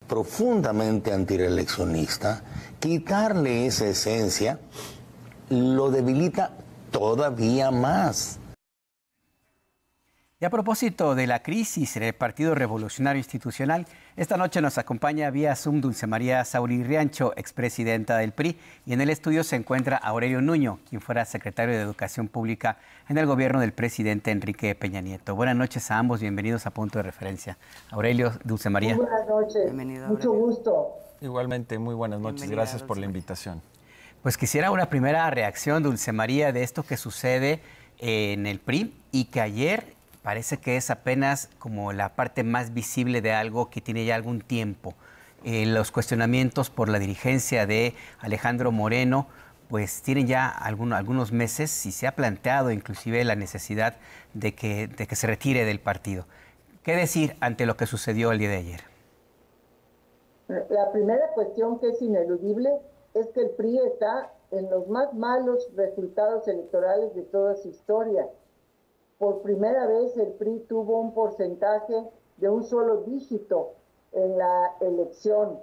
profundamente antireeleccionista, quitarle esa esencia lo debilita todavía más. Y a propósito de la crisis en el Partido Revolucionario Institucional, esta noche nos acompaña vía Zoom Dulce María Sauri Riancho, expresidenta del PRI, y en el estudio se encuentra Aurelio Nuño, quien fuera secretario de Educación Pública en el gobierno del presidente Enrique Peña Nieto. Buenas noches a ambos, bienvenidos a Punto de Referencia. Aurelio, Dulce María. Muy buenas noches, bienvenido, mucho gusto. Igualmente, muy buenas noches, Bienvenida, gracias por la invitación. Pues quisiera una primera reacción, Dulce María, de esto que sucede en el PRI y que ayer parece que es apenas como la parte más visible de algo que tiene ya algún tiempo. Los cuestionamientos por la dirigencia de Alejandro Moreno, pues tienen ya algunos meses y se ha planteado inclusive la necesidad de que se retire del partido. ¿Qué decir ante lo que sucedió el día de ayer? La primera cuestión que es ineludible es que el PRI está en los más malos resultados electorales de toda su historia. Por primera vez el PRI tuvo un porcentaje de un solo dígito en la elección,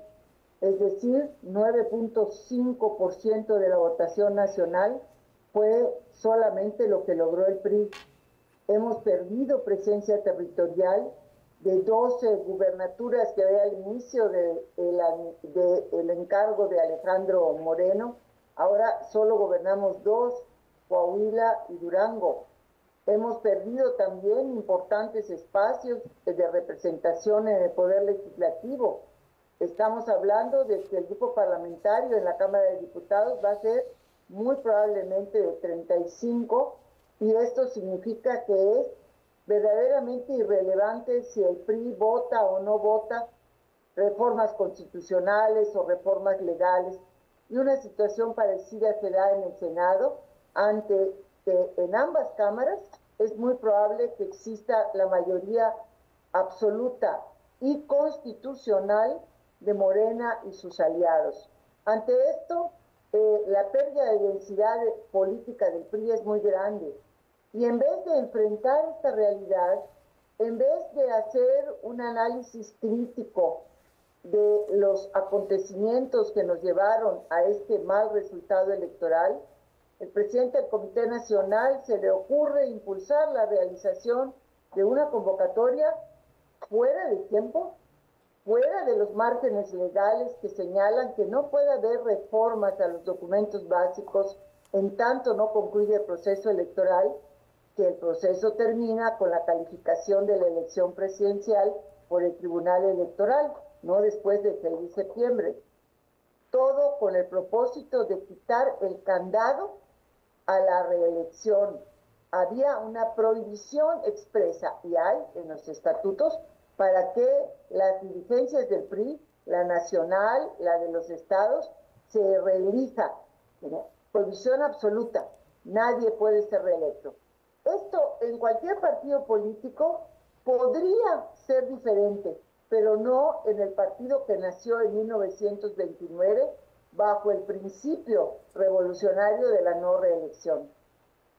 es decir, 9.5% de la votación nacional fue solamente lo que logró el PRI. Hemos perdido presencia territorial de 12 gubernaturas que había al inicio del encargo de Alejandro Moreno. Ahora solo gobernamos 2, Coahuila y Durango. Hemos perdido también importantes espacios de representación en el Poder Legislativo. Estamos hablando de que el grupo parlamentario en la Cámara de Diputados va a ser muy probablemente de 35, y esto significa que es verdaderamente irrelevante si el PRI vota o no vota reformas constitucionales o reformas legales. Y una situación parecida se da en el Senado, ante que en ambas cámaras es muy probable que exista la mayoría absoluta y constitucional de Morena y sus aliados. Ante esto, la pérdida de densidad política del PRI es muy grande. Y en vez de enfrentar esta realidad, en vez de hacer un análisis crítico de los acontecimientos que nos llevaron a este mal resultado electoral, el presidente del Comité Nacional se le ocurre impulsar la realización de una convocatoria fuera de tiempo, fuera de los márgenes legales que señalan que no puede haber reformas a los documentos básicos en tanto no concluye el proceso electoral, que el proceso termina con la calificación de la elección presidencial por el Tribunal Electoral, no después del 6 de septiembre. Todo con el propósito de quitar el candado a la reelección. Había una prohibición expresa, y hay en los estatutos, para que las dirigencias del PRI, la nacional, la de los estados, se reelija. Prohibición absoluta. Nadie puede ser reelecto. Esto en cualquier partido político podría ser diferente, pero no en el partido que nació en 1929 bajo el principio revolucionario de la no reelección.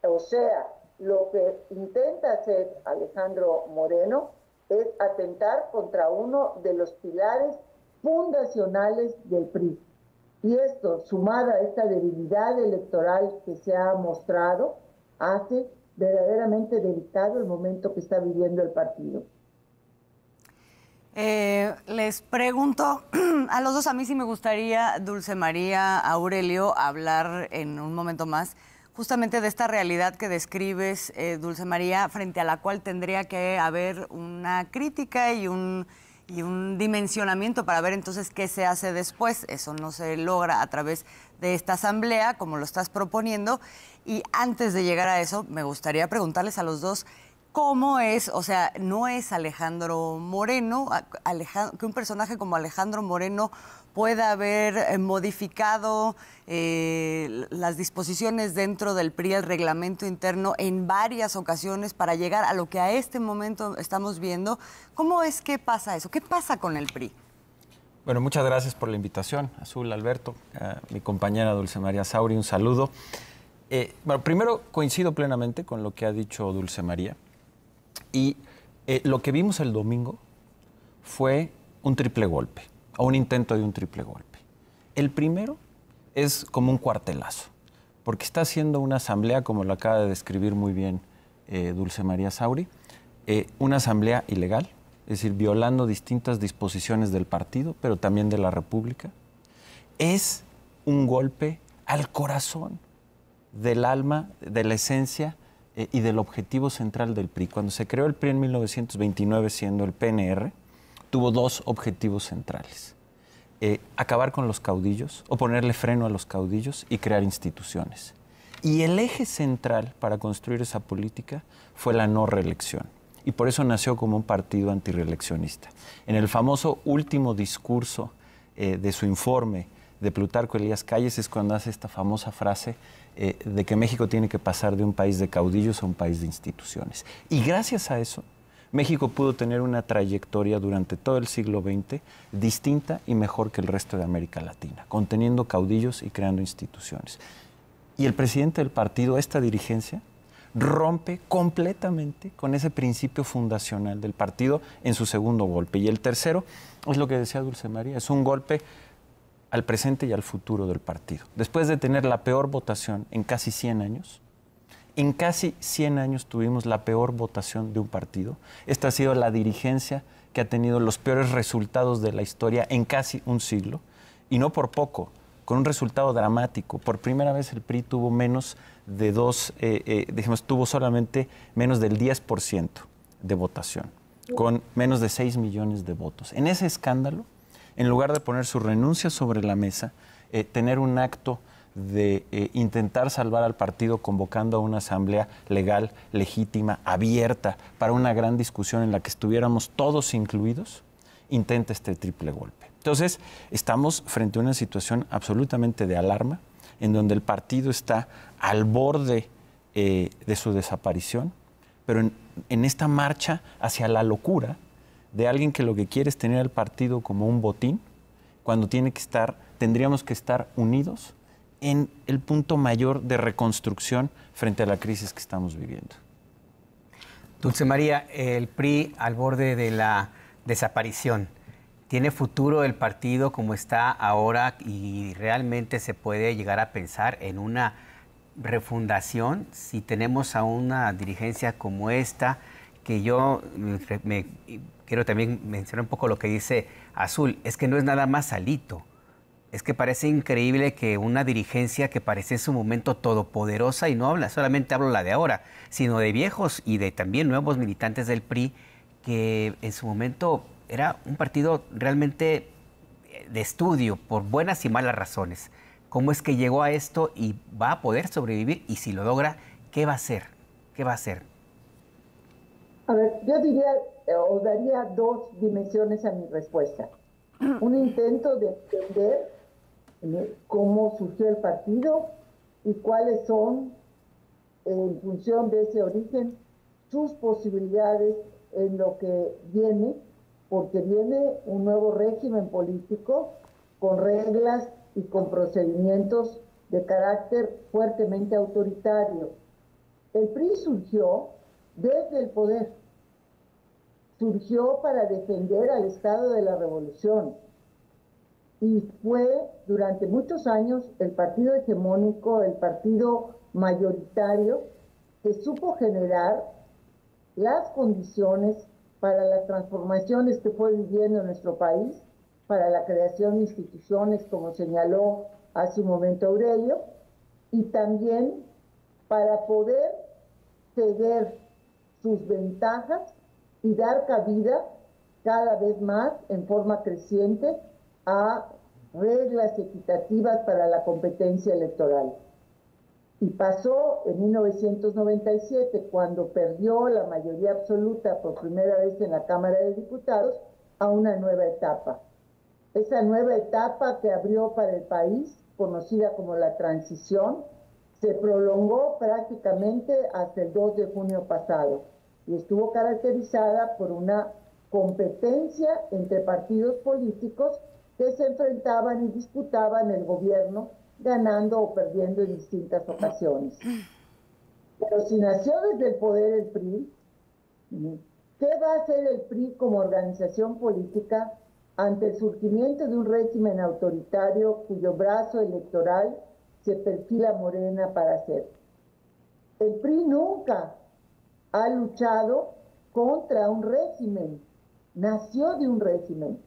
O sea, lo que intenta hacer Alejandro Moreno es atentar contra uno de los pilares fundacionales del PRI. Y esto, sumado a esta debilidad electoral que se ha mostrado, hace verdaderamente delicado el momento que está viviendo el partido. Les pregunto a los dos, a mí sí me gustaría, Dulce María, Aurelio, hablar en un momento más justamente de esta realidad que describes, Dulce María, frente a la cual tendría que haber una crítica y un dimensionamiento para ver entonces qué se hace después. Eso no se logra a través de esta asamblea, como lo estás proponiendo. Y antes de llegar a eso, me gustaría preguntarles a los dos, ¿cómo es? O sea, no es Alejandro Moreno, que un personaje como Alejandro Moreno pueda haber modificado las disposiciones dentro del PRI, el reglamento interno, en varias ocasiones para llegar a lo que a este momento estamos viendo. ¿Cómo es que pasa eso? ¿Qué pasa con el PRI? Bueno, muchas gracias por la invitación, Azul, Alberto, mi compañera Dulce María Sauri, un saludo. Bueno, primero coincido plenamente con lo que ha dicho Dulce María. Y lo que vimos el domingo fue un triple golpe. a un intento de un triple golpe. El primero es como un cuartelazo, porque está haciendo una asamblea, como lo acaba de describir muy bien Dulce María Sauri, una asamblea ilegal, es decir, violando distintas disposiciones del partido, pero también de la República. Es un golpe al corazón del alma, de la esencia y del objetivo central del PRI. Cuando se creó el PRI en 1929, siendo el PNR, tuvo dos objetivos centrales. Acabar con los caudillos, o ponerle freno a los caudillos y crear instituciones. Y el eje central para construir esa política fue la no reelección. Y por eso nació como un partido antirreeleccionista. En el famoso último discurso de su informe de Plutarco Elías Calles es cuando hace esta famosa frase de que México tiene que pasar de un país de caudillos a un país de instituciones. Y gracias a eso, México pudo tener una trayectoria durante todo el siglo XX distinta y mejor que el resto de América Latina, conteniendo caudillos y creando instituciones. Y el presidente del partido, esta dirigencia, rompe completamente con ese principio fundacional del partido en su segundo golpe. Y el tercero es lo que decía Dulce María, es un golpe al presente y al futuro del partido. Después de tener la peor votación en casi 100 años, en casi 100 años tuvimos la peor votación de un partido. Esta ha sido la dirigencia que ha tenido los peores resultados de la historia en casi un siglo, y no por poco, con un resultado dramático. Por primera vez el PRI tuvo menos de tuvo solamente menos del 10% de votación, con menos de 6 millones de votos. En ese escándalo, en lugar de poner su renuncia sobre la mesa, tener un acto de intentar salvar al partido convocando a una asamblea legal, legítima, abierta, para una gran discusión en la que estuviéramos todos incluidos, intenta este triple golpe. Entonces, estamos frente a una situación absolutamente de alarma, en donde el partido está al borde de su desaparición, pero en esta marcha hacia la locura de alguien que lo que quiere es tener al partido como un botín, cuando tendríamos que estar unidos en el punto mayor de reconstrucción frente a la crisis que estamos viviendo. Dulce María, el PRI al borde de la desaparición. ¿Tiene futuro el partido como está ahora y realmente se puede llegar a pensar en una refundación si tenemos a una dirigencia como esta? Que yo quiero también mencionar un poco lo que dice Azul, es que no es nada más Alito. Es que parece increíble que una dirigencia que parece en su momento todopoderosa, y no solamente hablo la de ahora, sino de viejos y de también nuevos militantes del PRI, que en su momento era un partido realmente de estudio por buenas y malas razones. ¿Cómo es que llegó a esto y va a poder sobrevivir? Y si lo logra, ¿qué va a hacer? ¿Qué va a hacer? A ver, yo diría o daría dos dimensiones a mi respuesta. Un intento de entender cómo surgió el partido y cuáles son, en función de ese origen, sus posibilidades en lo que viene, porque viene un nuevo régimen político con reglas y con procedimientos de carácter fuertemente autoritario. El PRI surgió desde el poder, surgió para defender al Estado de la Revolución y fue durante muchos años el partido hegemónico, el partido mayoritario que supo generar las condiciones para las transformaciones que fue viviendo nuestro país, para la creación de instituciones, como señaló hace un momento Aurelio, y también para poder ceder sus ventajas y dar cabida cada vez más en forma creciente a reglas equitativas para la competencia electoral. Y pasó en 1997, cuando perdió la mayoría absoluta por primera vez en la Cámara de Diputados, a una nueva etapa. Esa nueva etapa que abrió para el país, conocida como la transición, se prolongó prácticamente hasta el 2 de junio pasado y estuvo caracterizada por una competencia entre partidos políticos que se enfrentaban y disputaban el gobierno, ganando o perdiendo en distintas ocasiones. Pero si nació desde el poder el PRI, ¿qué va a hacer el PRI como organización política ante el surgimiento de un régimen autoritario cuyo brazo electoral se perfila Morena para hacer. El PRI nunca ha luchado contra un régimen, nació de un régimen.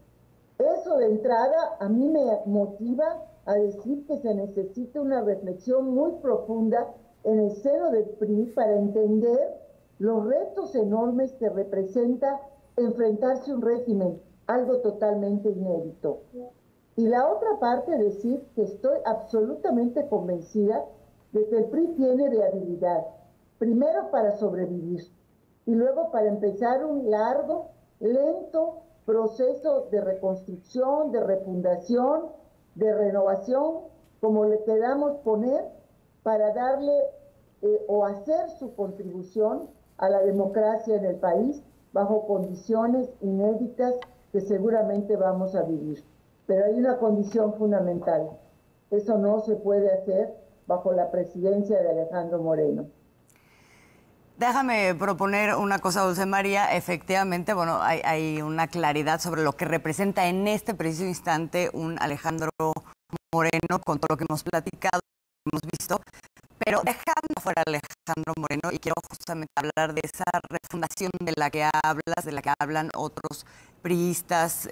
Eso de entrada a mí me motiva a decir que se necesita una reflexión muy profunda en el seno del PRI para entender los retos enormes que representa enfrentarse a un régimen, algo totalmente inédito. Y la otra parte, decir que estoy absolutamente convencida de que el PRI tiene viabilidad, primero para sobrevivir y luego para empezar un largo, lento proceso de reconstrucción, de refundación, de renovación, como le queramos poner, para darle o hacer su contribución a la democracia en el país bajo condiciones inéditas que seguramente vamos a vivir. Pero hay una condición fundamental. Eso no se puede hacer bajo la presidencia de Alejandro Moreno. Déjame proponer una cosa, Dulce María. Efectivamente, bueno, hay una claridad sobre lo que representa en este preciso instante un Alejandro Moreno, con todo lo que hemos platicado, hemos visto. Pero dejando fuera a Alejandro Moreno, y quiero justamente hablar de esa refundación de la que hablas, de la que hablan otros priistas,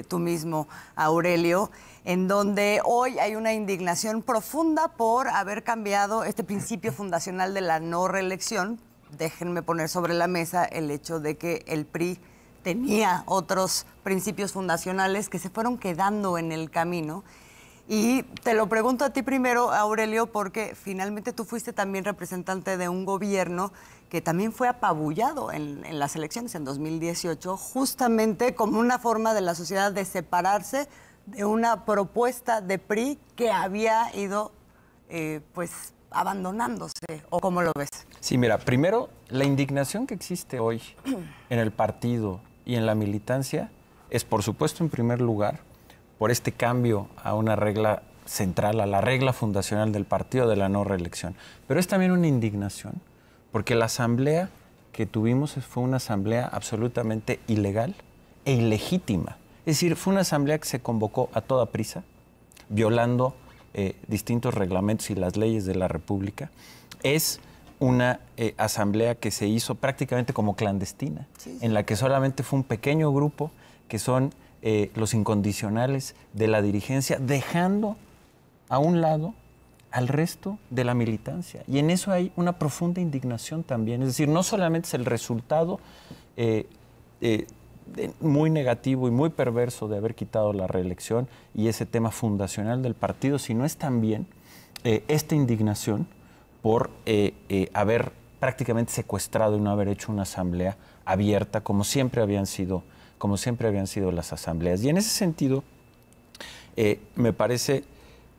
tú mismo, Aurelio, en donde hoy hay una indignación profunda por haber cambiado este principio fundacional de la no reelección. Déjenme poner sobre la mesa el hecho de que el PRI tenía otros principios fundacionales que se fueron quedando en el camino. Y te lo pregunto a ti primero, Aurelio, porque finalmente tú fuiste también representante de un gobierno que también fue apabullado en las elecciones en 2018, justamente como una forma de la sociedad de separarse de una propuesta de PRI que había ido, pues, abandonándose. ¿O cómo lo ves? Sí, mira, primero, la indignación que existe hoy en el partido y en la militancia es, por supuesto, en primer lugar, por este cambio a una regla central, a la regla fundacional del partido de la no reelección. Pero es también una indignación, porque la asamblea que tuvimos fue una asamblea absolutamente ilegal e ilegítima. Es decir, fue una asamblea que se convocó a toda prisa, violando distintos reglamentos y las leyes de la República. Es una asamblea que se hizo prácticamente como clandestina, sí, en la que solamente fue un pequeño grupo que son los incondicionales de la dirigencia, dejando a un lado al resto de la militancia. Y en eso hay una profunda indignación también. Es decir, no solamente es el resultado muy negativo y muy perverso de haber quitado la reelección y ese tema fundacional del partido, sino es también esta indignación por haber prácticamente secuestrado y no haber hecho una asamblea abierta como siempre habían sido las asambleas. Y en ese sentido, me parece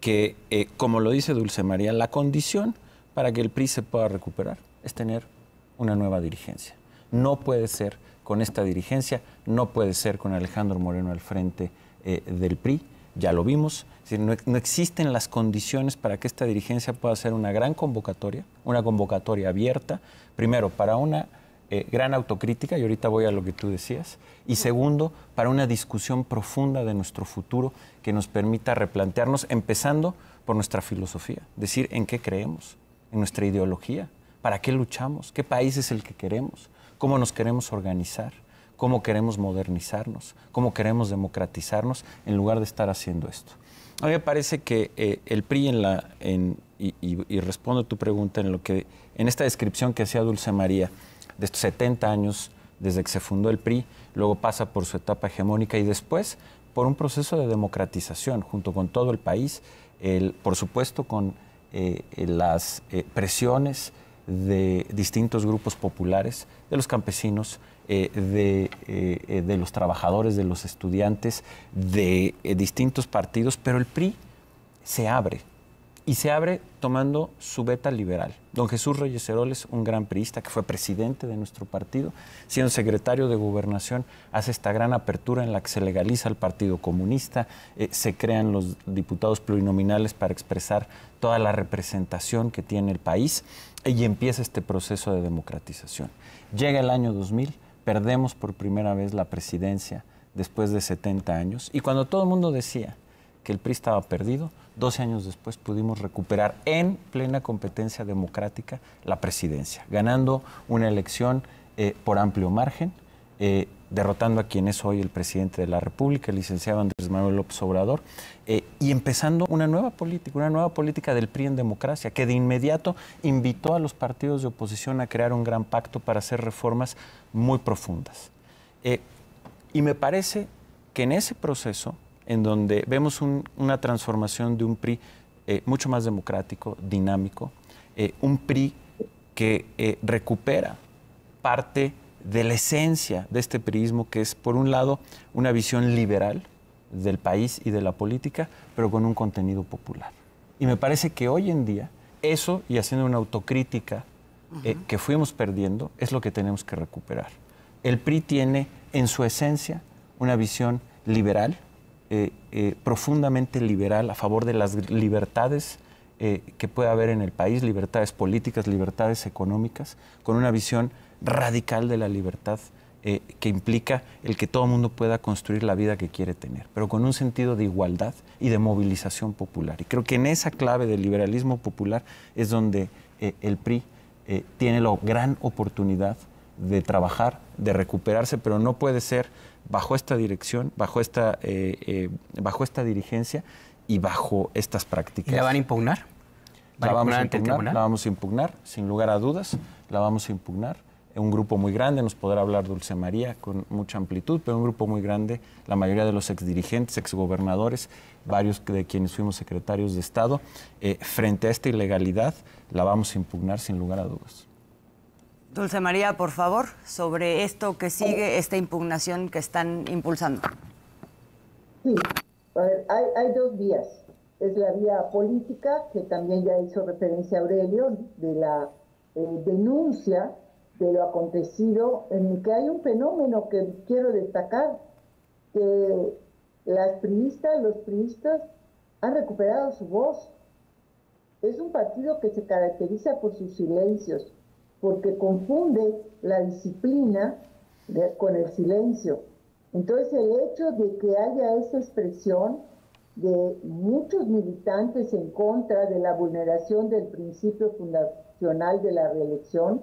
que, como lo dice Dulce María, la condición para que el PRI se pueda recuperar es tener una nueva dirigencia. No puede ser con esta dirigencia, no puede ser con Alejandro Moreno al frente del PRI, ya lo vimos. Es decir, no existen las condiciones para que esta dirigencia pueda hacer una gran convocatoria, una convocatoria abierta, primero para una gran autocrítica, y ahorita voy a lo que tú decías, y segundo, para una discusión profunda de nuestro futuro que nos permita replantearnos, empezando por nuestra filosofía, decir en qué creemos, en nuestra ideología, para qué luchamos, qué país es el que queremos, cómo nos queremos organizar, cómo queremos modernizarnos, cómo queremos democratizarnos, en lugar de estar haciendo esto. A mí me parece que el PRI, y respondo a tu pregunta, en esta descripción que hacía Dulce María, de estos 70 años desde que se fundó el PRI, luego pasa por su etapa hegemónica y después por un proceso de democratización junto con todo el país, por supuesto con las presiones de distintos grupos populares, de los campesinos, de los trabajadores, de los estudiantes, de distintos partidos, pero el PRI se abre. Y se abre tomando su veta liberal. Don Jesús Reyes Heroles, un gran priista que fue presidente de nuestro partido, siendo secretario de Gobernación, hace esta gran apertura en la que se legaliza el Partido Comunista, se crean los diputados plurinominales para expresar toda la representación que tiene el país y empieza este proceso de democratización. Llega el año 2000, perdemos por primera vez la presidencia después de 70 años. Y cuando todo el mundo decía que el PRI estaba perdido, 12 años después pudimos recuperar en plena competencia democrática la presidencia, ganando una elección por amplio margen, derrotando a quien es hoy el presidente de la República, el licenciado Andrés Manuel López Obrador, y empezando una nueva política del PRI en democracia, que de inmediato invitó a los partidos de oposición a crear un gran pacto para hacer reformas muy profundas. Y me parece que en ese proceso, en donde vemos una transformación de un PRI mucho más democrático, dinámico, un PRI que recupera parte de la esencia de este priismo, que es, por un lado, una visión liberal del país y de la política, pero con un contenido popular. Y me parece que hoy en día, eso, y haciendo una autocrítica que fuimos perdiendo, es lo que tenemos que recuperar. El PRI tiene, en su esencia, una visión liberal, profundamente liberal, a favor de las libertades que puede haber en el país, libertades políticas, libertades económicas, con una visión radical de la libertad que implica el que todo el mundo pueda construir la vida que quiere tener, pero con un sentido de igualdad y de movilización popular. Y creo que en esa clave del liberalismo popular es donde el PRI tiene la gran oportunidad de trabajar, de recuperarse, pero no puede ser bajo esta dirección, bajo esta dirigencia y bajo estas prácticas. ¿Y la van a impugnar? La vamos a impugnar, sin lugar a dudas, la vamos a impugnar. Un grupo muy grande, nos podrá hablar Dulce María con mucha amplitud, pero un grupo muy grande, la mayoría de los exdirigentes, exgobernadores, varios de quienes fuimos secretarios de Estado, frente a esta ilegalidad, la vamos a impugnar sin lugar a dudas. Dulce María, por favor, sobre esto que sigue, esta impugnación que están impulsando. Sí, a ver, hay dos vías. Es la vía política, que también ya hizo referencia Aurelio, de la denuncia de lo acontecido, en que hay un fenómeno que quiero destacar, que los priistas han recuperado su voz. Es un partido que se caracteriza por sus silencios, porque confunde la disciplina con el silencio. Entonces, el hecho de que haya esa expresión de muchos militantes en contra de la vulneración del principio fundacional de la reelección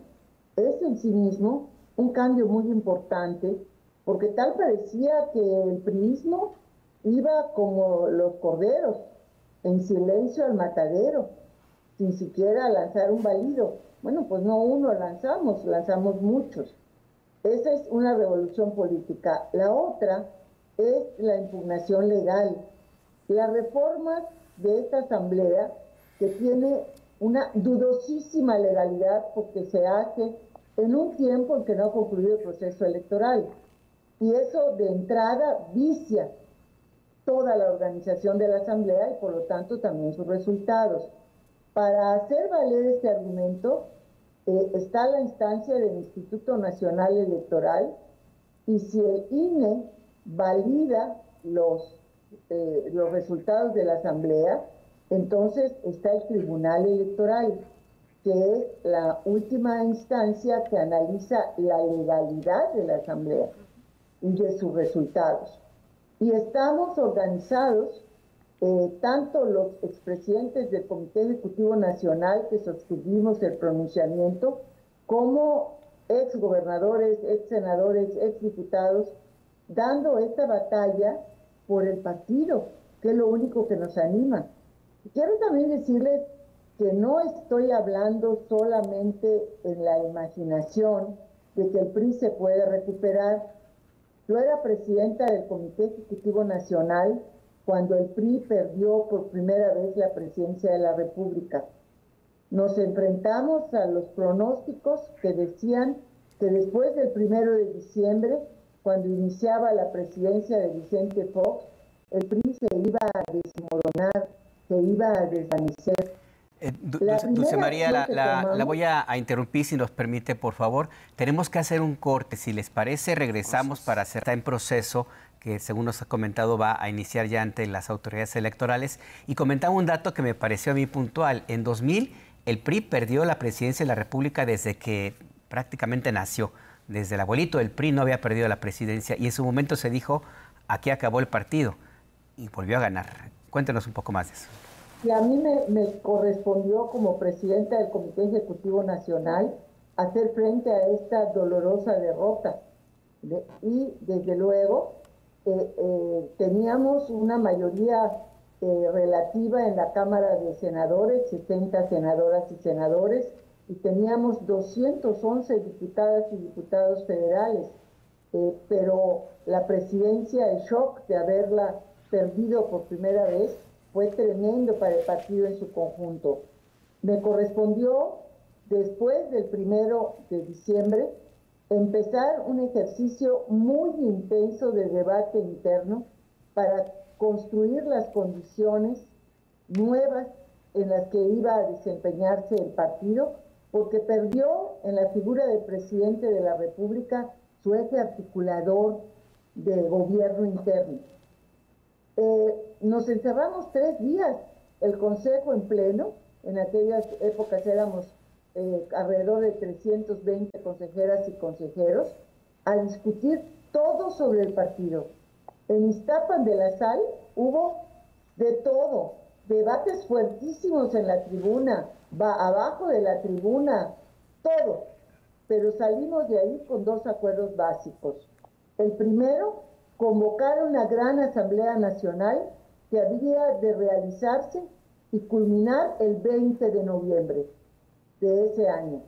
es en sí mismo un cambio muy importante, porque tal parecía que el priismo iba como los corderos, en silencio al matadero, sin siquiera lanzar un balido. Bueno, pues no uno lanzamos muchos. Esa es una revolución política. La otra es la impugnación legal. La reforma de esta asamblea, que tiene una dudosísima legalidad porque se hace en un tiempo en que no ha concluido el proceso electoral. Y eso de entrada vicia toda la organización de la asamblea y por lo tanto también sus resultados. Para hacer valer este argumento está la instancia del Instituto Nacional Electoral, y si el INE valida los resultados de la asamblea, entonces está el Tribunal Electoral, que es la última instancia que analiza la legalidad de la asamblea y de sus resultados. Y estamos organizados, tanto los expresidentes del Comité Ejecutivo Nacional que suscribimos el pronunciamiento, como exgobernadores, exsenadores, exdiputados, dando esta batalla por el partido, que es lo único que nos anima. Quiero también decirles que no estoy hablando solamente en la imaginación de que el PRI se puede recuperar. Yo era presidenta del Comité Ejecutivo Nacional cuando el PRI perdió por primera vez la presidencia de la República. Nos enfrentamos a los pronósticos que decían que después del 1 de diciembre, cuando iniciaba la presidencia de Vicente Fox, el PRI se iba a desmoronar, se iba a desvanecer. Dulce María, la voy a interrumpir si nos permite, por favor. Tenemos que hacer un corte. Si les parece, regresamos para hacer. Está en proceso que, según nos ha comentado, va a iniciar ya ante las autoridades electorales. Y comentaba un dato que me pareció a mí puntual. En 2000, el PRI perdió la presidencia de la República desde que prácticamente nació. desde el abuelito del PRI no había perdido la presidencia y en su momento se dijo, aquí acabó el partido y volvió a ganar. Cuéntenos un poco más de eso. Y a mí me correspondió como presidenta del Comité Ejecutivo Nacional hacer frente a esta dolorosa derrota. Y desde luego teníamos una mayoría relativa en la Cámara de Senadores, 60 senadoras y senadores, y teníamos 211 diputadas y diputados federales. Pero la presidencia, el shock de haberla perdido por primera vez, fue tremendo para el partido en su conjunto. Me correspondió, después del 1 de diciembre, empezar un ejercicio muy intenso de debate interno para construir las condiciones nuevas en las que iba a desempeñarse el partido, porque perdió en la figura del presidente de la República su eje articulador de gobierno interno. Nos encerramos 3 días, el Consejo en pleno, en aquellas épocas éramos alrededor de 320 consejeras y consejeros, a discutir todo sobre el partido. En Iztapan de la Sal hubo de todo, debates fuertísimos en la tribuna, abajo de la tribuna, todo, pero salimos de ahí con 2 acuerdos básicos. El primero, convocar una gran Asamblea Nacional que había de realizarse y culminar el 20 de noviembre de ese año.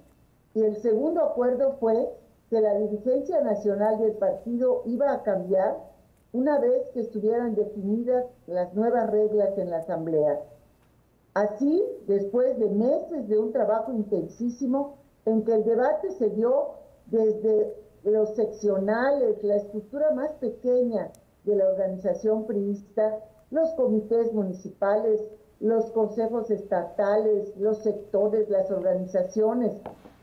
Y el segundo acuerdo fue que la dirigencia nacional del partido iba a cambiar una vez que estuvieran definidas las nuevas reglas en la Asamblea. Así, después de meses de un trabajo intensísimo, en que el debate se dio desde los seccionales, la estructura más pequeña de la organización priista, los comités municipales, los consejos estatales, los sectores, las organizaciones.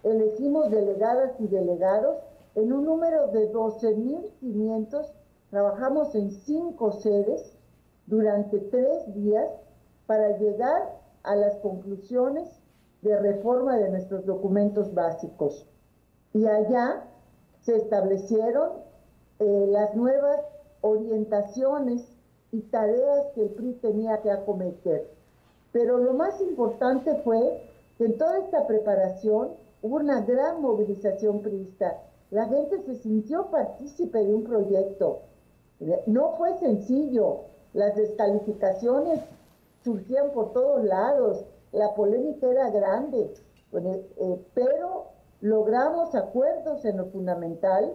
Elegimos delegadas y delegados en un número de 12.500. Trabajamos en 5 sedes durante 3 días para llegar a las conclusiones de reforma de nuestros documentos básicos. Y allá se establecieron las nuevas orientaciones y tareas que el PRI tenía que acometer. Pero lo más importante fue que en toda esta preparación hubo una gran movilización priista. La gente se sintió partícipe de un proyecto. No fue sencillo. Las descalificaciones surgían por todos lados. La polémica era grande. Pero logramos acuerdos en lo fundamental,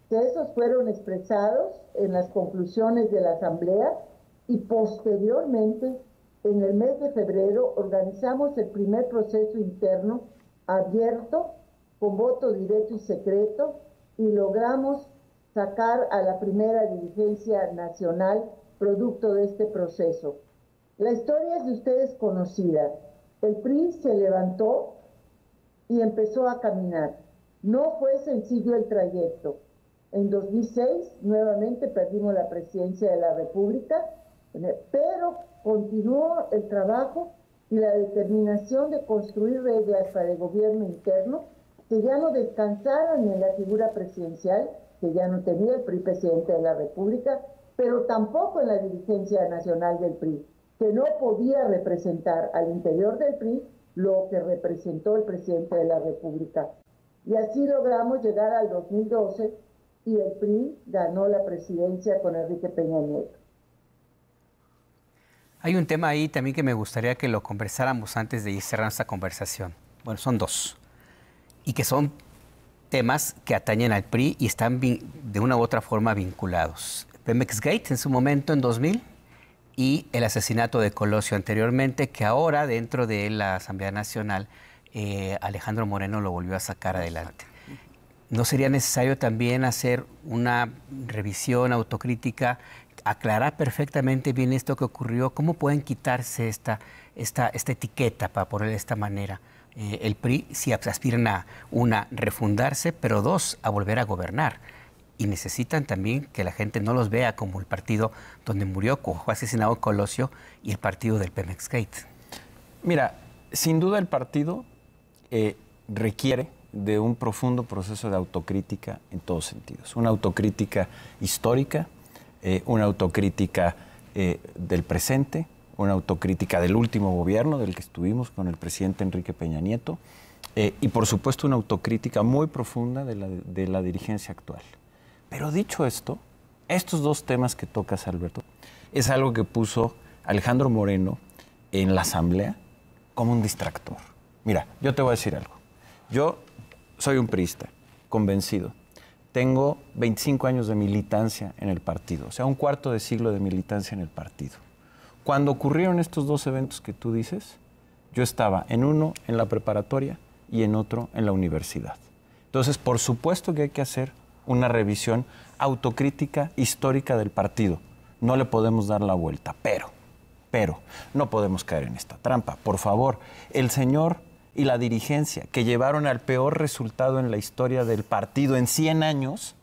que esos fueron expresados en las conclusiones de la Asamblea, y posteriormente, en el mes de febrero, organizamos el primer proceso interno abierto, con voto directo y secreto, y logramos sacar a la primera dirigencia nacional producto de este proceso. La historia es de ustedes conocida. El PRI se levantó y empezó a caminar. No fue sencillo el trayecto. En 2006 nuevamente perdimos la presidencia de la República, pero continuó el trabajo y la determinación de construir reglas para el gobierno interno que ya no descansaran en la figura presidencial, que ya no tenía el PRI presidente de la República, pero tampoco en la dirigencia nacional del PRI, que no podía representar al interior del PRI lo que representó el presidente de la República. Y así logramos llegar al 2012 y el PRI ganó la presidencia con Enrique Peña Nieto. Hay un tema ahí también que me gustaría que lo conversáramos antes de ir cerrando esta conversación. Bueno, son 2. Y que son temas que atañen al PRI y están de una u otra forma vinculados. Pemex Gate en su momento, en 2000, y el asesinato de Colosio anteriormente, que ahora dentro de la Asamblea Nacional Alejandro Moreno lo volvió a sacar adelante. ¿No sería necesario también hacer una revisión autocrítica, aclarar perfectamente bien esto que ocurrió? ¿Cómo pueden quitarse esta etiqueta, para ponerlo de esta manera? El PRI sí aspiran a, 1, refundarse, pero 2, a volver a gobernar. Y necesitan también que la gente no los vea como el partido donde murió, fue asesinado Colosio, y el partido del Pemex Gate. Mira, sin duda el partido requiere de un profundo proceso de autocrítica en todos sentidos. Una autocrítica histórica, una autocrítica del presente, una autocrítica del último gobierno del que estuvimos con el presidente Enrique Peña Nieto, y por supuesto una autocrítica muy profunda de la dirigencia actual. Pero dicho esto, estos dos temas que tocas, Alberto, es algo que puso Alejandro Moreno en la Asamblea como un distractor. Mira, yo te voy a decir algo. Yo soy un priista, convencido. Tengo 25 años de militancia en el partido, o sea, un cuarto de siglo de militancia en el partido. Cuando ocurrieron estos dos eventos que tú dices, yo estaba en uno en la preparatoria y en otro en la universidad. Entonces, por supuesto que hay que hacer una revisión autocrítica histórica del partido. No le podemos dar la vuelta, pero no podemos caer en esta trampa. Por favor, el señor y la dirigencia que llevaron al peor resultado en la historia del partido en 100 años,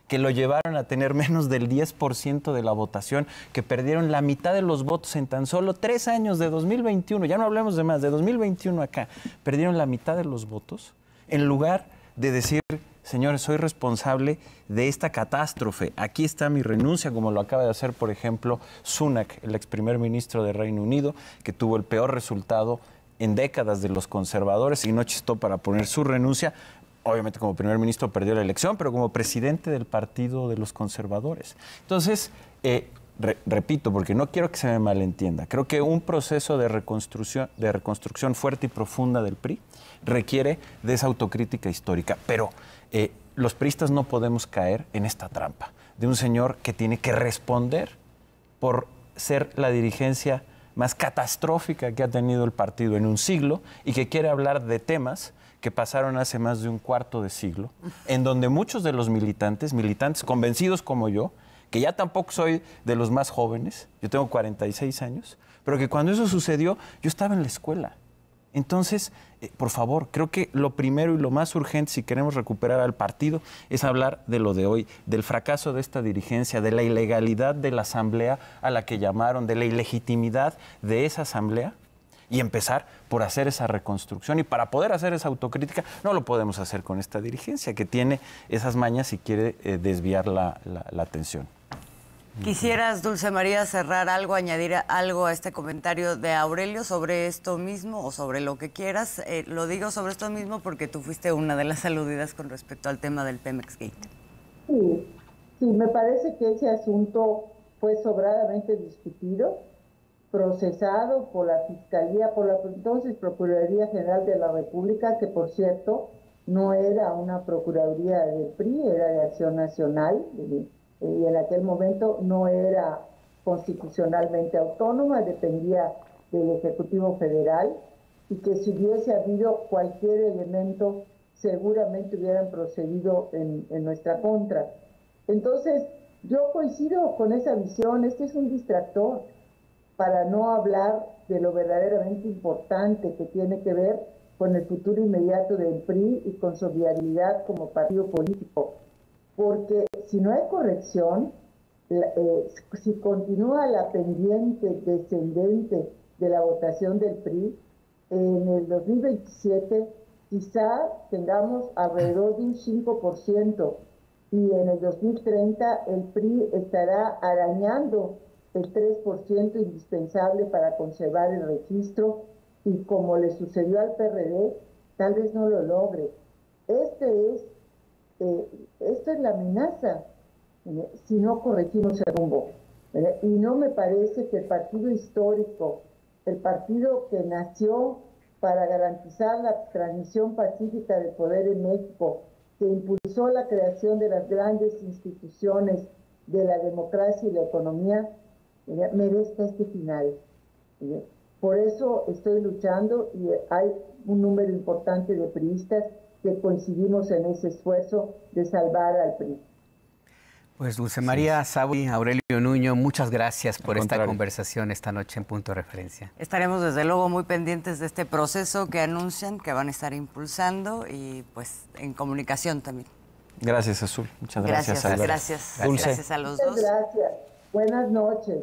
que lo llevaron a tener menos del 10% de la votación, que perdieron la mitad de los votos en tan solo 3 años de 2021, ya no hablemos de más, de 2021 acá, perdieron la mitad de los votos, en lugar de decir, señores, soy responsable de esta catástrofe, aquí está mi renuncia, como lo acaba de hacer, por ejemplo, Sunak, el ex primer ministro de Reino Unido, que tuvo el peor resultado en décadas de los conservadores y no chistó para poner su renuncia. Obviamente como primer ministro perdió la elección, pero como presidente del partido de los conservadores. Entonces, repito, porque no quiero que se me malentienda, creo que un proceso de reconstrucción fuerte y profunda del PRI requiere de esa autocrítica histórica, pero los priistas no podemos caer en esta trampa de un señor que tiene que responder por ser la dirigencia más catastrófica que ha tenido el partido en un siglo y que quiere hablar de temas que pasaron hace más de un cuarto de siglo, en donde muchos de los militantes convencidos como yo, que ya tampoco soy de los más jóvenes, yo tengo 46 años, pero que cuando eso sucedió, yo estaba en la escuela. Entonces, por favor, creo que lo primero y lo más urgente si queremos recuperar al partido es hablar de lo de hoy, del fracaso de esta dirigencia, de la ilegalidad de la asamblea a la que llamaron, de la ilegitimidad de esa asamblea y empezar por hacer esa reconstrucción. Y para poder hacer esa autocrítica no lo podemos hacer con esta dirigencia que tiene esas mañas y quiere desviar la atención. ¿Quisieras, Dulce María, cerrar algo, añadir algo a este comentario de Aurelio sobre esto mismo o sobre lo que quieras? Lo digo sobre esto mismo porque tú fuiste una de las aludidas con respecto al tema del Pemex Gate. Sí, me parece que ese asunto fue sobradamente discutido, procesado por la Fiscalía, por la entonces Procuraduría General de la República, que por cierto no era una Procuraduría del PRI, era de Acción Nacional, y en aquel momento no era constitucionalmente autónoma, dependía del Ejecutivo Federal, y que si hubiese habido cualquier elemento seguramente hubieran procedido en nuestra contra. Entonces, yo coincido con esa visión. Este es un distractor para no hablar de lo verdaderamente importante que tiene que ver con el futuro inmediato del PRI y con su viabilidad como partido político. Porque si no hay corrección, si continúa la pendiente descendente de la votación del PRI, en el 2027 quizá tengamos alrededor de un 5%, y en el 2030 el PRI estará arañando el 3% indispensable para conservar el registro, y como le sucedió al PRD, tal vez no lo logre. Esto es la amenaza si no corregimos el rumbo. Y no me parece que el partido histórico, el partido que nació para garantizar la transmisión pacífica del poder en México, que impulsó la creación de las grandes instituciones de la democracia y la economía, merezca este final. Por eso estoy luchando, y hay un número importante de priistas que coincidimos en ese esfuerzo de salvar al PRI. Pues Dulce María Sauri, Aurelio Nuño, muchas gracias por esta conversación esta noche en Punto de Referencia. Estaremos desde luego muy pendientes de este proceso que anuncian, que van a estar impulsando, y pues en comunicación también. Gracias, Azul. Muchas gracias. Gracias a los dos. Gracias. Buenas noches.